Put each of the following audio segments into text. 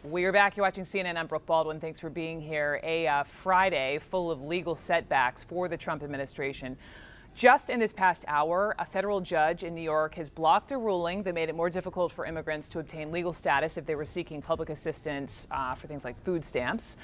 We are back. You're watching CNN. I'm Brooke Baldwin. Thanks for being here. A Friday full of legal setbacks for the Trump administration. Just in this past hour, a federal judge in New York has blocked a ruling that made it more difficult for immigrants to obtain legal status if they were seeking public assistance for things like food stamps.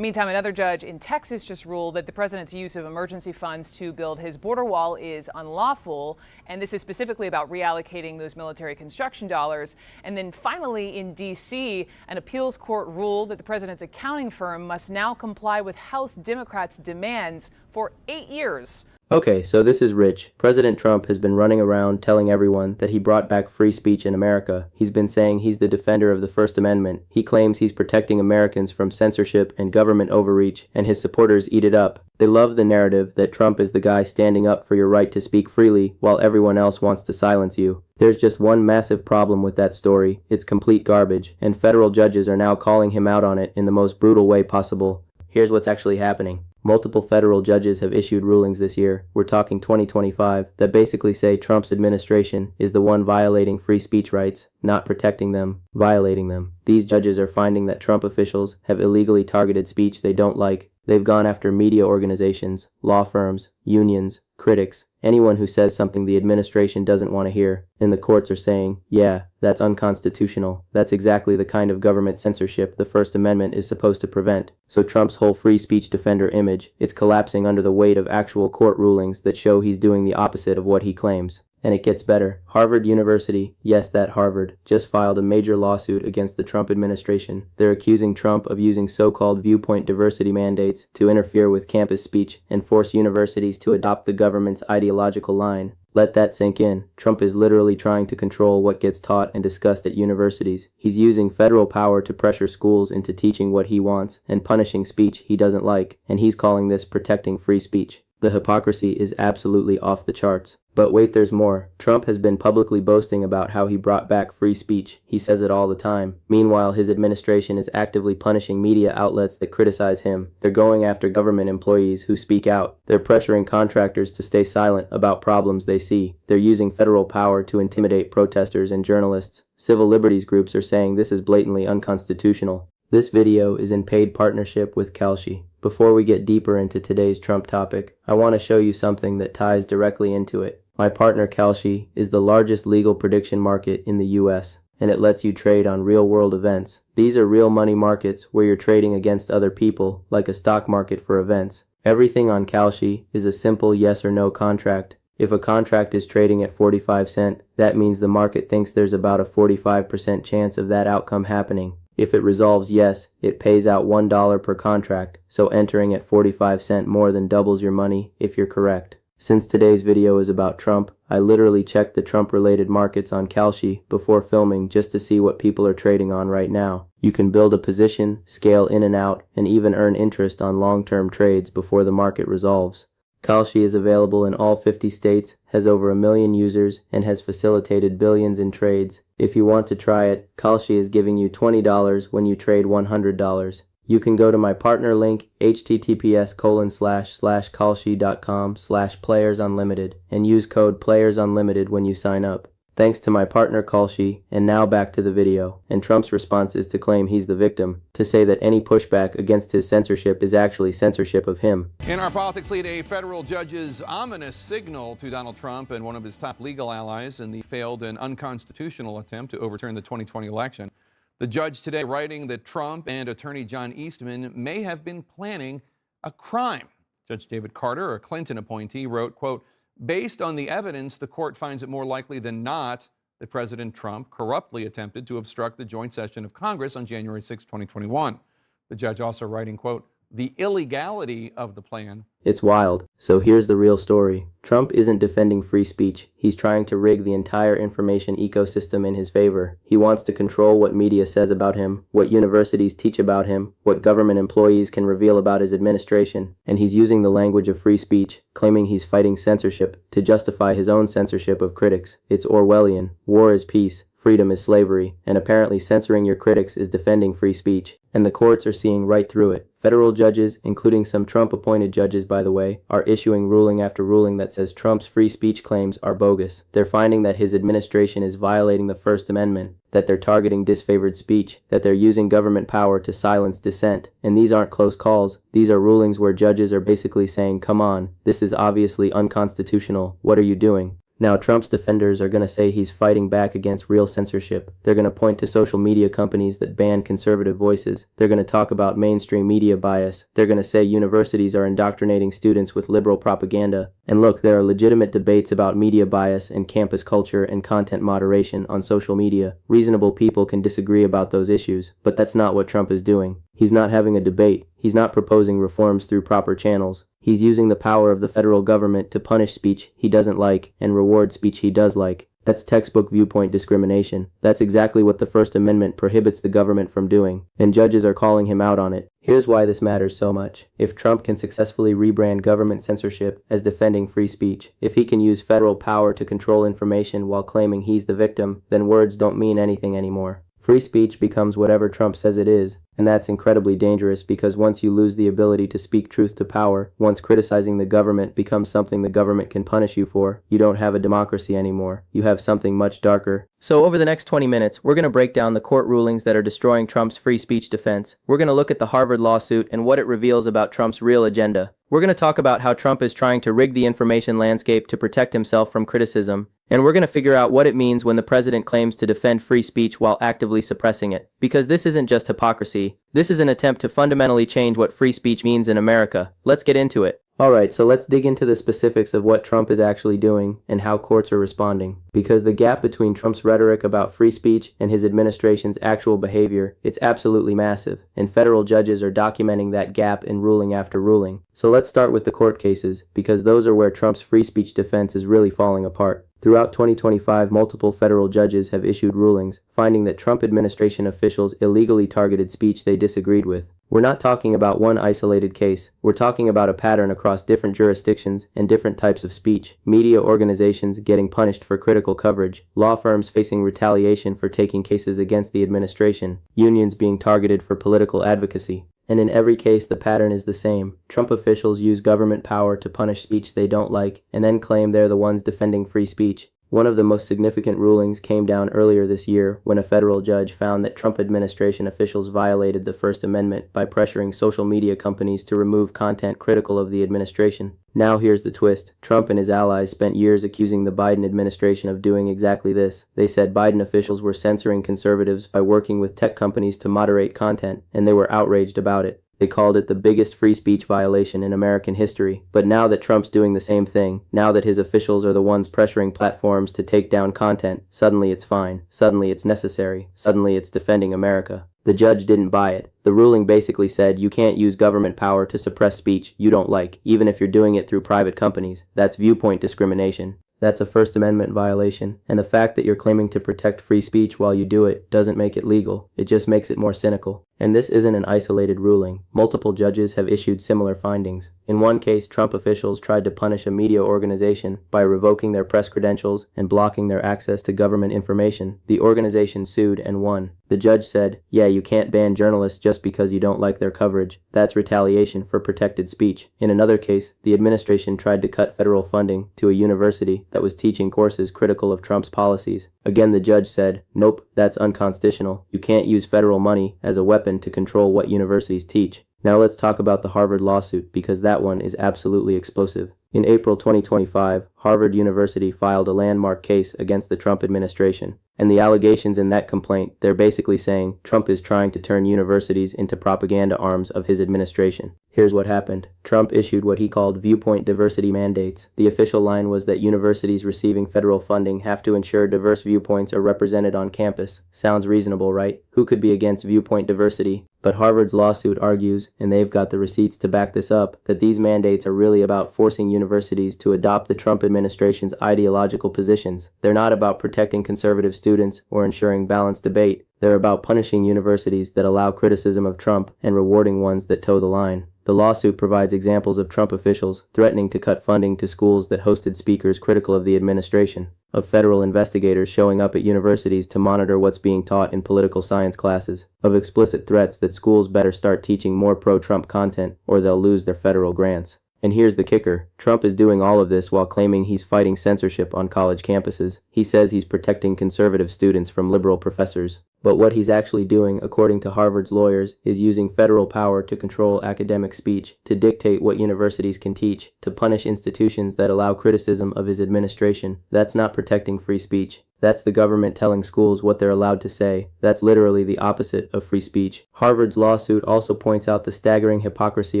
Meantime, another judge in Texas just ruled that the president's use of emergency funds to build his border wall is unlawful. And this is specifically about reallocating those military construction dollars. And then finally, in D.C., an appeals court ruled that the president's accounting firm must now comply with House Democrats' demands for 8 years. Okay, so this is Rich. President Trump has been running around telling everyone that he brought back free speech in America. He's been saying he's the defender of the First Amendment. He claims he's protecting Americans from censorship and government overreach, and his supporters eat it up. They love the narrative that Trump is the guy standing up for your right to speak freely while everyone else wants to silence you. There's just one massive problem with that story. It's complete garbage, and federal judges are now calling him out on it in the most brutal way possible. Here's what's actually happening. Multiple federal judges have issued rulings this year, we're talking 2025, that basically say Trump's administration is the one violating free speech rights, not protecting them, violating them. These judges are finding that Trump officials have illegally targeted speech they don't like. They've gone after media organizations, law firms, unions, critics, anyone who says something the administration doesn't want to hear. And the courts are saying, yeah, that's unconstitutional. That's exactly the kind of government censorship the First Amendment is supposed to prevent. So Trump's whole free speech defender image, it's collapsing under the weight of actual court rulings that show he's doing the opposite of what he claims. And it gets better. Harvard University, yes, that Harvard, just filed a major lawsuit against the Trump administration. They're accusing Trump of using so-called viewpoint diversity mandates to interfere with campus speech and force universities to adopt the government's ideological line. Let that sink in. Trump is literally trying to control what gets taught and discussed at universities. He's using federal power to pressure schools into teaching what he wants and punishing speech he doesn't like, and he's calling this protecting free speech. The hypocrisy is absolutely off the charts. But wait, there's more. Trump has been publicly boasting about how he brought back free speech. He says it all the time. Meanwhile, his administration is actively punishing media outlets that criticize him. They're going after government employees who speak out. They're pressuring contractors to stay silent about problems they see. They're using federal power to intimidate protesters and journalists. Civil liberties groups are saying this is blatantly unconstitutional. This video is in paid partnership with Kalshi. Before we get deeper into today's Trump topic, I want to show you something that ties directly into it. My partner Kalshi is the largest legal prediction market in the US, and it lets you trade on real-world events. These are real money markets where you're trading against other people, like a stock market for events. Everything on Kalshi is a simple yes or no contract. If a contract is trading at 45 cents, that means the market thinks there's about a 45% chance of that outcome happening. If it resolves yes, it pays out $1 per contract, so entering at 45 cents more than doubles your money if you're correct. Since today's video is about Trump, I literally checked the Trump-related markets on Kalshi before filming just to see what people are trading on right now. You can build a position, scale in and out, and even earn interest on long-term trades before the market resolves. Kalshi is available in all 50 states, has over 1 million users, and has facilitated billions in trades. If you want to try it, Kalshi is giving you $20 when you trade $100. You can go to my partner link, https://kalshi.com/playersunlimited, and use code playersunlimited when you sign up. Thanks to my partner Kalshi, and now back to the video. And Trump's response is to claim he's the victim, to say that any pushback against his censorship is actually censorship of him. In our politics lead, a federal judge's ominous signal to Donald Trump and one of his top legal allies in the failed and unconstitutional attempt to overturn the 2020 election. The judge today writing that Trump and attorney John Eastman may have been planning a crime. Judge David Carter, a Clinton appointee, wrote, quote, "Based on the evidence, the court finds it more likely than not that President Trump corruptly attempted to obstruct the joint session of Congress on January 6, 2021. The judge also writing, quote, "The illegality of the plan." It's wild. So here's the real story. Trump isn't defending free speech. He's trying to rig the entire information ecosystem in his favor. He wants to control what media says about him, what universities teach about him, what government employees can reveal about his administration. And he's using the language of free speech, claiming he's fighting censorship, to justify his own censorship of critics. It's Orwellian. War is peace. freedom is slavery, and apparently censoring your critics is defending free speech. And the courts are seeing right through it. Federal judges, including some Trump-appointed judges by the way, are issuing ruling after ruling that says Trump's free speech claims are bogus. They're finding that his administration is violating the First Amendment, that they're targeting disfavored speech, that they're using government power to silence dissent. And these aren't close calls. These are rulings where judges are basically saying, come on, this is obviously unconstitutional. What are you doing? Now, Trump's defenders are going to say he's fighting back against real censorship. They're going to point to social media companies that ban conservative voices. They're going to talk about mainstream media bias. They're going to say universities are indoctrinating students with liberal propaganda. And look, there are legitimate debates about media bias and campus culture and content moderation on social media. Reasonable people can disagree about those issues, but that's not what Trump is doing. He's not having a debate. He's not proposing reforms through proper channels. He's using the power of the federal government to punish speech he doesn't like and reward speech he does like. That's textbook viewpoint discrimination. That's exactly what the First Amendment prohibits the government from doing, and judges are calling him out on it. Here's why this matters so much. If Trump can successfully rebrand government censorship as defending free speech, if he can use federal power to control information while claiming he's the victim, then words don't mean anything anymore. Free speech becomes whatever Trump says it is, and that's incredibly dangerous because once you lose the ability to speak truth to power, once criticizing the government becomes something the government can punish you for, you don't have a democracy anymore. You have something much darker. So over the next 20 minutes, we're going to break down the court rulings that are destroying Trump's free speech defense. We're going to look at the Harvard lawsuit and what it reveals about Trump's real agenda. We're going to talk about how Trump is trying to rig the information landscape to protect himself from criticism. And we're going to figure out what it means when the president claims to defend free speech while actively suppressing it. Because this isn't just hypocrisy. This is an attempt to fundamentally change what free speech means in America. Let's get into it. Alright, so let's dig into the specifics of what Trump is actually doing and how courts are responding. Because the gap between Trump's rhetoric about free speech and his administration's actual behavior, it's absolutely massive, and federal judges are documenting that gap in ruling after ruling. So let's start with the court cases, because those are where Trump's free speech defense is really falling apart. Throughout 2025, multiple federal judges have issued rulings, finding that Trump administration officials illegally targeted speech they disagreed with. We're not talking about one isolated case. We're talking about a pattern across different jurisdictions and different types of speech. Media organizations getting punished for critical coverage, law firms facing retaliation for taking cases against the administration, unions being targeted for political advocacy. And in every case, the pattern is the same. Trump officials use government power to punish speech they don't like, and then claim they're the ones defending free speech. One of the most significant rulings came down earlier this year when a federal judge found that Trump administration officials violated the First Amendment by pressuring social media companies to remove content critical of the administration. Now here's the twist. Trump and his allies spent years accusing the Biden administration of doing exactly this. They said Biden officials were censoring conservatives by working with tech companies to moderate content, and they were outraged about it. They called it the biggest free speech violation in American history. But now that Trump's doing the same thing, now that his officials are the ones pressuring platforms to take down content, suddenly it's fine. Suddenly it's necessary. Suddenly it's defending America. The judge didn't buy it. The ruling basically said you can't use government power to suppress speech you don't like, even if you're doing it through private companies. That's viewpoint discrimination. That's a First Amendment violation, and the fact that you're claiming to protect free speech while you do it doesn't make it legal. It just makes it more cynical. And this isn't an isolated ruling. Multiple judges have issued similar findings. In one case, Trump officials tried to punish a media organization by revoking their press credentials and blocking their access to government information. The organization sued and won. The judge said, yeah, you can't ban journalists just because you don't like their coverage. That's retaliation for protected speech. In another case, the administration tried to cut federal funding to a university that was teaching courses critical of Trump's policies. Again, the judge said, nope, that's unconstitutional. You can't use federal money as a weapon to control what universities teach. Now let's talk about the Harvard lawsuit, because that one is absolutely explosive. In April 2025, Harvard University filed a landmark case against the Trump administration. And the allegations in that complaint, they're basically saying Trump is trying to turn universities into propaganda arms of his administration. Here's what happened. Trump issued what he called viewpoint diversity mandates. The official line was that universities receiving federal funding have to ensure diverse viewpoints are represented on campus. Sounds reasonable, right? Who could be against viewpoint diversity? But Harvard's lawsuit argues, and they've got the receipts to back this up, that these mandates are really about forcing universities to adopt the Trump administration's ideological positions. They're not about protecting conservative students or ensuring balanced debate. They're about punishing universities that allow criticism of Trump and rewarding ones that toe the line. The lawsuit provides examples of Trump officials threatening to cut funding to schools that hosted speakers critical of the administration, of federal investigators showing up at universities to monitor what's being taught in political science classes, of explicit threats that schools better start teaching more pro-Trump content or they'll lose their federal grants. And here's the kicker. Trump is doing all of this while claiming he's fighting censorship on college campuses. He says he's protecting conservative students from liberal professors. But what he's actually doing, according to Harvard's lawyers, is using federal power to control academic speech, to dictate what universities can teach, to punish institutions that allow criticism of his administration. That's not protecting free speech. That's the government telling schools what they're allowed to say. That's literally the opposite of free speech. Harvard's lawsuit also points out the staggering hypocrisy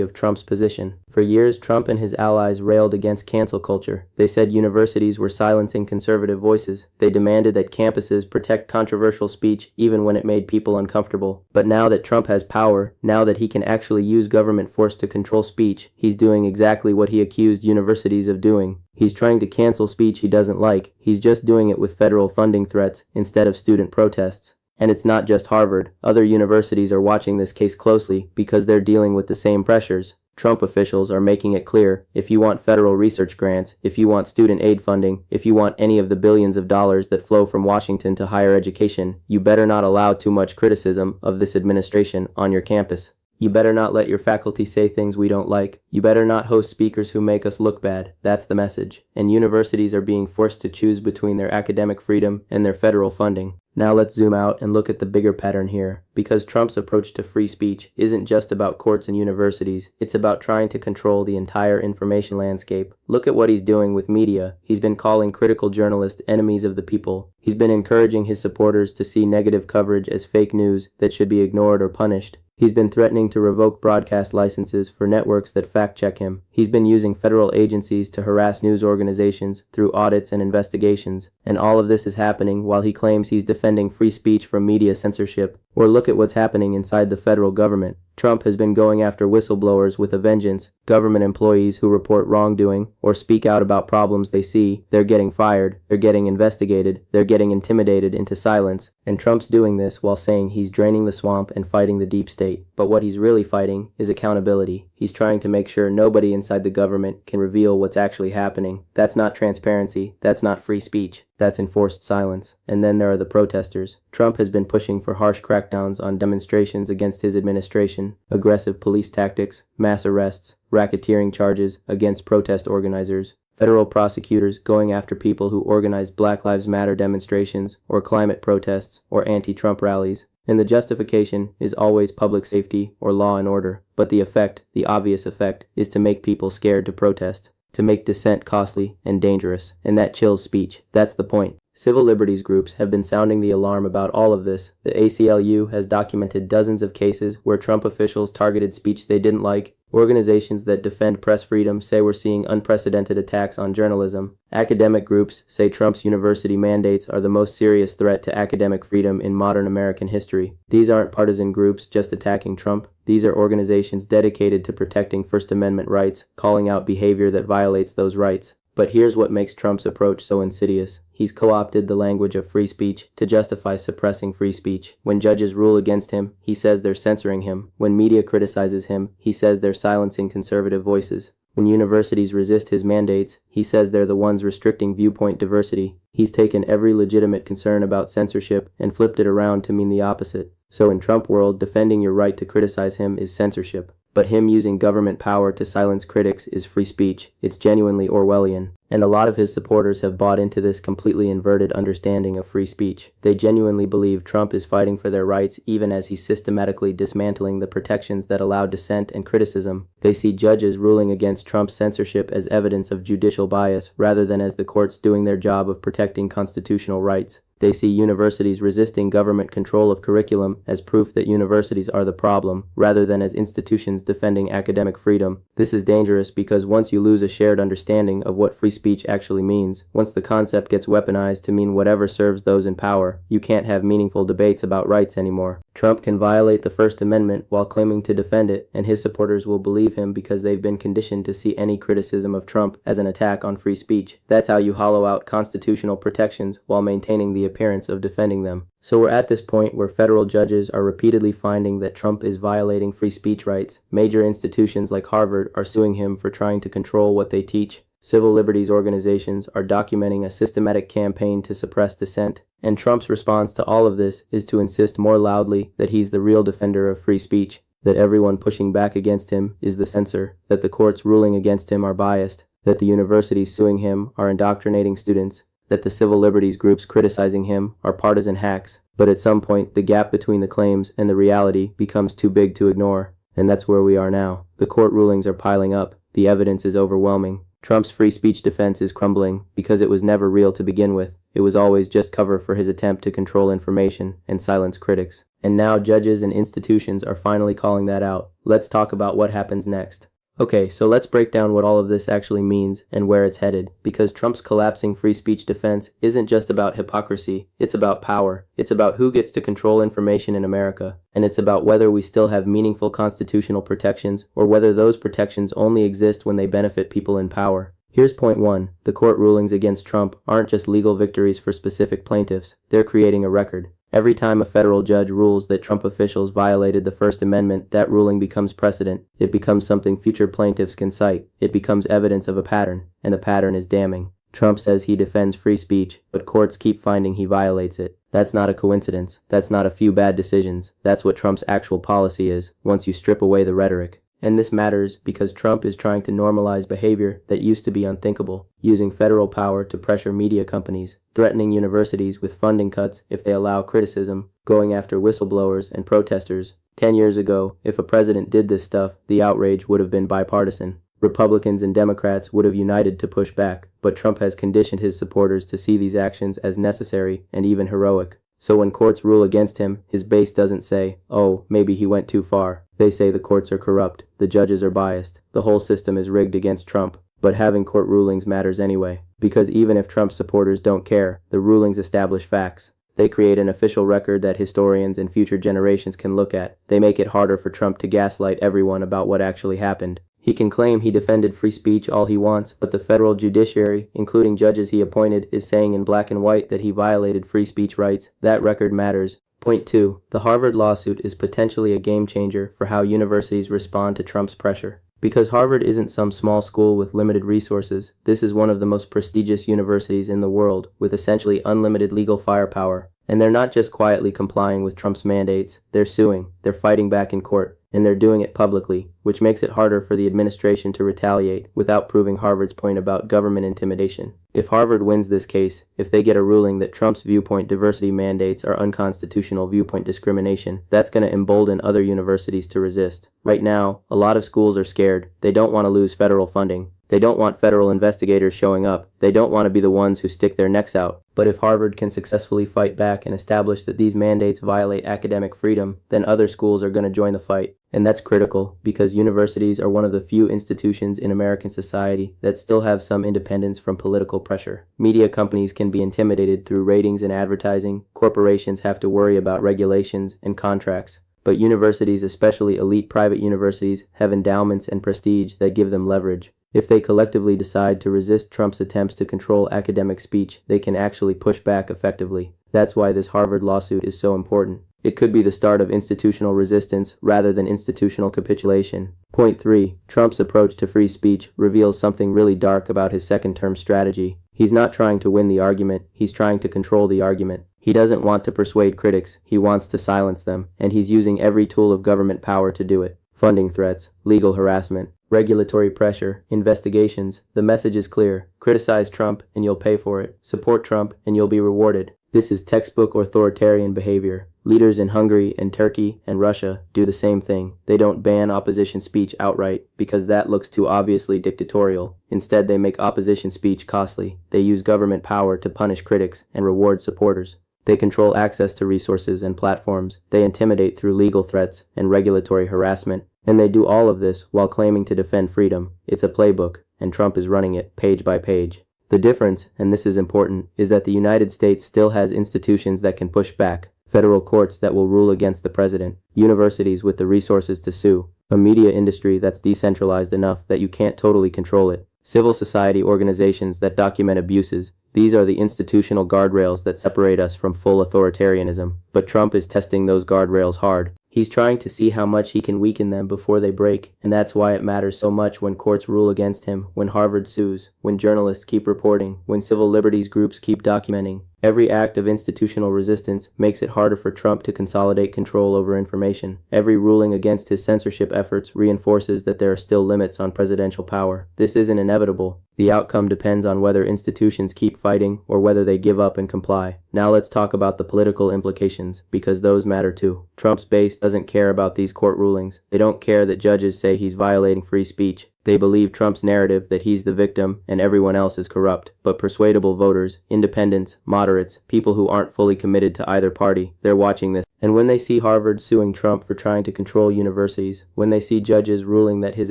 of Trump's position. For years, Trump and his allies railed against cancel culture. They said universities were silencing conservative voices. They demanded that campuses protect controversial speech even when it made people uncomfortable. But now that Trump has power, now that he can actually use government force to control speech, he's doing exactly what he accused universities of doing. He's trying to cancel speech he doesn't like. He's just doing it with federal funding threats instead of student protests. And it's not just Harvard. Other universities are watching this case closely because they're dealing with the same pressures. Trump officials are making it clear, if you want federal research grants, if you want student aid funding, if you want any of the billions of dollars that flow from Washington to higher education, you better not allow too much criticism of this administration on your campus. You better not let your faculty say things we don't like. You better not host speakers who make us look bad. That's the message. And universities are being forced to choose between their academic freedom and their federal funding. Now let's zoom out and look at the bigger pattern here. Because Trump's approach to free speech isn't just about courts and universities, it's about trying to control the entire information landscape. Look at what he's doing with media. He's been calling critical journalists enemies of the people. He's been encouraging his supporters to see negative coverage as fake news that should be ignored or punished. He's been threatening to revoke broadcast licenses for networks that fact-check him. He's been using federal agencies to harass news organizations through audits and investigations. And all of this is happening while he claims he's defending free speech from media censorship. Or look at what's happening inside the federal government. Trump has been going after whistleblowers with a vengeance. Government employees who report wrongdoing or speak out about problems they see, they're getting fired, they're getting investigated, they're getting intimidated into silence. And Trump's doing this while saying he's draining the swamp and fighting the deep state. But what he's really fighting is accountability. He's trying to make sure nobody inside the government can reveal what's actually happening. That's not transparency. That's not free speech. That's enforced silence. And then there are the protesters. Trump has been pushing for harsh crackdowns on demonstrations against his administration, aggressive police tactics, mass arrests, racketeering charges against protest organizers, federal prosecutors going after people who organize Black Lives Matter demonstrations or climate protests or anti-Trump rallies. And the justification is always public safety or law and order. But the effect, the obvious effect, is to make people scared to protest, to make dissent costly and dangerous. And that chills speech. That's the point. Civil liberties groups have been sounding the alarm about all of this. The ACLU has documented dozens of cases where Trump officials targeted speech they didn't like. Organizations that defend press freedom say we're seeing unprecedented attacks on journalism. Academic groups say Trump's university mandates are the most serious threat to academic freedom in modern American history. These aren't partisan groups just attacking Trump. These are organizations dedicated to protecting First Amendment rights, calling out behavior that violates those rights. But here's what makes Trump's approach so insidious. He's co-opted the language of free speech to justify suppressing free speech. When judges rule against him, he says they're censoring him. When media criticizes him, he says they're silencing conservative voices. When universities resist his mandates, he says they're the ones restricting viewpoint diversity. He's taken every legitimate concern about censorship and flipped it around to mean the opposite. So in Trump world, defending your right to criticize him is censorship. But him using government power to silence critics is free speech. It's genuinely Orwellian. And a lot of his supporters have bought into this completely inverted understanding of free speech. They genuinely believe Trump is fighting for their rights even as he's systematically dismantling the protections that allow dissent and criticism. They see judges ruling against Trump's censorship as evidence of judicial bias rather than as the courts doing their job of protecting constitutional rights. They see universities resisting government control of curriculum as proof that universities are the problem, rather than as institutions defending academic freedom. This is dangerous because once you lose a shared understanding of what free speech actually means, once the concept gets weaponized to mean whatever serves those in power, you can't have meaningful debates about rights anymore. Trump can violate the First Amendment while claiming to defend it, and his supporters will believe him because they've been conditioned to see any criticism of Trump as an attack on free speech. That's how you hollow out constitutional protections while maintaining the appearance of defending them. So we're at this point where federal judges are repeatedly finding that Trump is violating free speech rights. Major institutions like Harvard are suing him for trying to control what they teach. Civil liberties organizations are documenting a systematic campaign to suppress dissent. And Trump's response to all of this is to insist more loudly that he's the real defender of free speech, that everyone pushing back against him is the censor, that the courts ruling against him are biased, that the universities suing him are indoctrinating students, that the civil liberties groups criticizing him are partisan hacks. But at some point, the gap between the claims and the reality becomes too big to ignore. And that's where we are now. The court rulings are piling up. The evidence is overwhelming. Trump's free speech defense is crumbling because it was never real to begin with. It was always just cover for his attempt to control information and silence critics. And now judges and institutions are finally calling that out. Let's talk about what happens next. Okay, so let's break down what all of this actually means and where it's headed, because Trump's collapsing free speech defense isn't just about hypocrisy, it's about power. It's about who gets to control information in America, and it's about whether we still have meaningful constitutional protections or whether those protections only exist when they benefit people in power. Here's point 1. The court rulings against Trump aren't just legal victories for specific plaintiffs, they're creating a record. Every time a federal judge rules that Trump officials violated the First Amendment, that ruling becomes precedent. It becomes something future plaintiffs can cite. It becomes evidence of a pattern, and the pattern is damning. Trump says he defends free speech, but courts keep finding he violates it. That's not a coincidence. That's not a few bad decisions. That's what Trump's actual policy is, once you strip away the rhetoric. And this matters because Trump is trying to normalize behavior that used to be unthinkable, using federal power to pressure media companies, threatening universities with funding cuts if they allow criticism, going after whistleblowers and protesters. 10 years ago, if a president did this stuff, the outrage would have been bipartisan. Republicans and Democrats would have united to push back, but Trump has conditioned his supporters to see these actions as necessary and even heroic. So when courts rule against him, his base doesn't say, "Oh, maybe he went too far." They say the courts are corrupt, the judges are biased, the whole system is rigged against Trump. But having court rulings matters anyway, because even if Trump supporters don't care, the rulings establish facts. They create an official record that historians and future generations can look at. They make it harder for Trump to gaslight everyone about what actually happened. He can claim he defended free speech all he wants, but the federal judiciary, including judges he appointed, is saying in black and white that he violated free speech rights. That record matters. Point 2. The Harvard lawsuit is potentially a game changer for how universities respond to Trump's pressure. Because Harvard isn't some small school with limited resources, this is one of the most prestigious universities in the world, with essentially unlimited legal firepower. And they're not just quietly complying with Trump's mandates, they're suing, they're fighting back in court, and they're doing it publicly, which makes it harder for the administration to retaliate without proving Harvard's point about government intimidation. If Harvard wins this case, if they get a ruling that Trump's viewpoint diversity mandates are unconstitutional viewpoint discrimination, that's going to embolden other universities to resist. Right now, a lot of schools are scared. They don't want to lose federal funding. They don't want federal investigators showing up. They don't want to be the ones who stick their necks out. But if Harvard can successfully fight back and establish that these mandates violate academic freedom, then other schools are going to join the fight. And that's critical, because universities are one of the few institutions in American society that still have some independence from political pressure. Media companies can be intimidated through ratings and advertising. Corporations have to worry about regulations and contracts. But universities, especially elite private universities, have endowments and prestige that give them leverage. If they collectively decide to resist Trump's attempts to control academic speech, they can actually push back effectively. That's why this Harvard lawsuit is so important. It could be the start of institutional resistance rather than institutional capitulation. Point 3. Trump's approach to free speech reveals something really dark about his second-term strategy. He's not trying to win the argument, he's trying to control the argument. He doesn't want to persuade critics, he wants to silence them, and he's using every tool of government power to do it. Funding threats, legal harassment, regulatory pressure, investigations. The message is clear. Criticize Trump and you'll pay for it. Support Trump and you'll be rewarded. This is textbook authoritarian behavior. Leaders in Hungary and Turkey and Russia do the same thing. They don't ban opposition speech outright because that looks too obviously dictatorial. Instead, they make opposition speech costly. They use government power to punish critics and reward supporters. They control access to resources and platforms. They intimidate through legal threats and regulatory harassment. And they do all of this while claiming to defend freedom. It's a playbook, and Trump is running it page by page. The difference, and this is important, is that the United States still has institutions that can push back, federal courts that will rule against the president, universities with the resources to sue, a media industry that's decentralized enough that you can't totally control it, civil society organizations that document abuses. These are the institutional guardrails that separate us from full authoritarianism. But Trump is testing those guardrails hard. He's trying to see how much he can weaken them before they break, and that's why it matters so much when courts rule against him, when Harvard sues, when journalists keep reporting, when civil liberties groups keep documenting. Every act of institutional resistance makes it harder for Trump to consolidate control over information. Every ruling against his censorship efforts reinforces that there are still limits on presidential power. This isn't inevitable. The outcome depends on whether institutions keep fighting or whether they give up and comply. Now let's talk about the political implications, because those matter too. Trump's base doesn't care about these court rulings. They don't care that judges say he's violating free speech. They believe Trump's narrative that he's the victim and everyone else is corrupt. But persuadable voters, independents, moderates, people who aren't fully committed to either party, they're watching this. And when they see Harvard suing Trump for trying to control universities, when they see judges ruling that his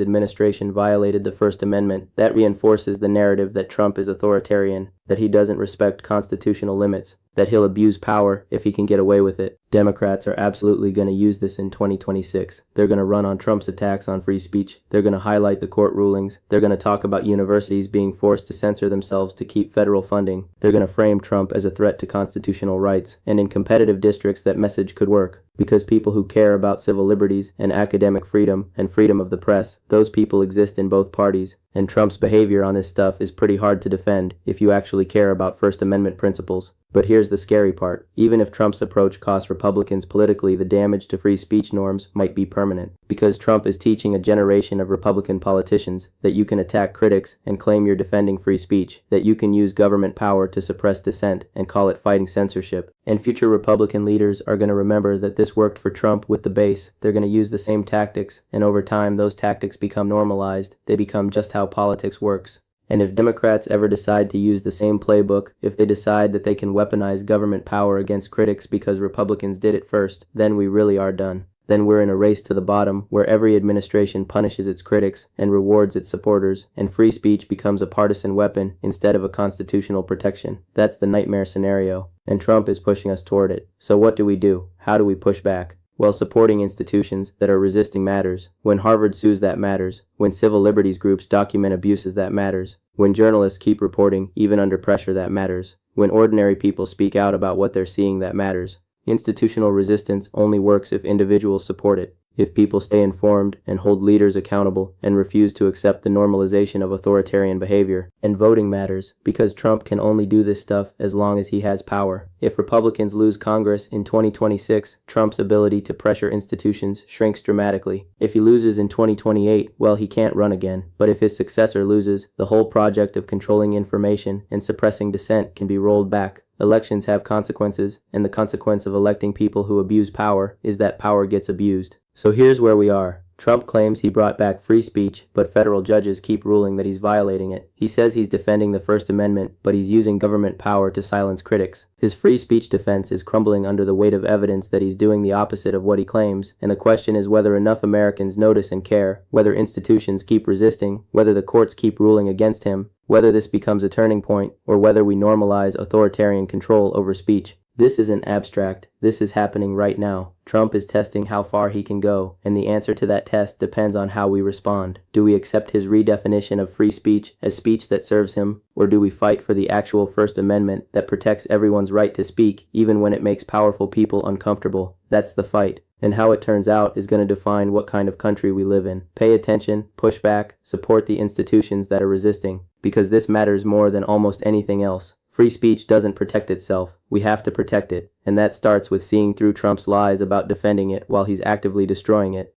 administration violated the First Amendment, that reinforces the narrative that Trump is authoritarian, that he doesn't respect constitutional limits, that he'll abuse power if he can get away with it. Democrats are absolutely going to use this in 2026. They're going to run on Trump's attacks on free speech. They're going to highlight the court rulings. They're going to talk about universities being forced to censor themselves to keep federal funding. They're going to frame Trump as a threat to constitutional rights. And in competitive districts, that message could work. Because people who care about civil liberties and academic freedom and freedom of the press, those people exist in both parties. And Trump's behavior on this stuff is pretty hard to defend if you actually care about First Amendment principles. But here's the scary part. Even if Trump's approach costs Republicans politically, the damage to free speech norms might be permanent. Because Trump is teaching a generation of Republican politicians that you can attack critics and claim you're defending free speech, that you can use government power to suppress dissent and call it fighting censorship. And future Republican leaders are going to remember that this worked for Trump with the base. They're going to use the same tactics, and over time those tactics become normalized. They become just how politics works. And if Democrats ever decide to use the same playbook, if they decide that they can weaponize government power against critics because Republicans did it first, then we really are done. Then we're in a race to the bottom where every administration punishes its critics and rewards its supporters, and free speech becomes a partisan weapon instead of a constitutional protection. That's the nightmare scenario, and Trump is pushing us toward it. So what do? How do we push back? Well, supporting institutions that are resisting matters. When Harvard sues, that matters. When civil liberties groups document abuses, that matters. When journalists keep reporting, even under pressure, that matters. When ordinary people speak out about what they're seeing, that matters. Institutional resistance only works if individuals support it. If people stay informed and hold leaders accountable and refuse to accept the normalization of authoritarian behavior. And voting matters, because Trump can only do this stuff as long as he has power. If Republicans lose Congress in 2026, Trump's ability to pressure institutions shrinks dramatically. If he loses in 2028, well, he can't run again. But if his successor loses, the whole project of controlling information and suppressing dissent can be rolled back. Elections have consequences, and the consequence of electing people who abuse power is that power gets abused. So here's where we are. Trump claims he brought back free speech, but federal judges keep ruling that he's violating it. He says he's defending the First Amendment, but he's using government power to silence critics. His free speech defense is crumbling under the weight of evidence that he's doing the opposite of what he claims, and the question is whether enough Americans notice and care, whether institutions keep resisting, whether the courts keep ruling against him, whether this becomes a turning point, or whether we normalize authoritarian control over speech. This isn't abstract. This is happening right now. Trump is testing how far he can go, and the answer to that test depends on how we respond. Do we accept his redefinition of free speech as speech that serves him, or do we fight for the actual First Amendment that protects everyone's right to speak, even when it makes powerful people uncomfortable? That's the fight. And how it turns out is going to define what kind of country we live in. Pay attention, push back, support the institutions that are resisting, because this matters more than almost anything else. Free speech doesn't protect itself. We have to protect it, and that starts with seeing through Trump's lies about defending it while he's actively destroying it.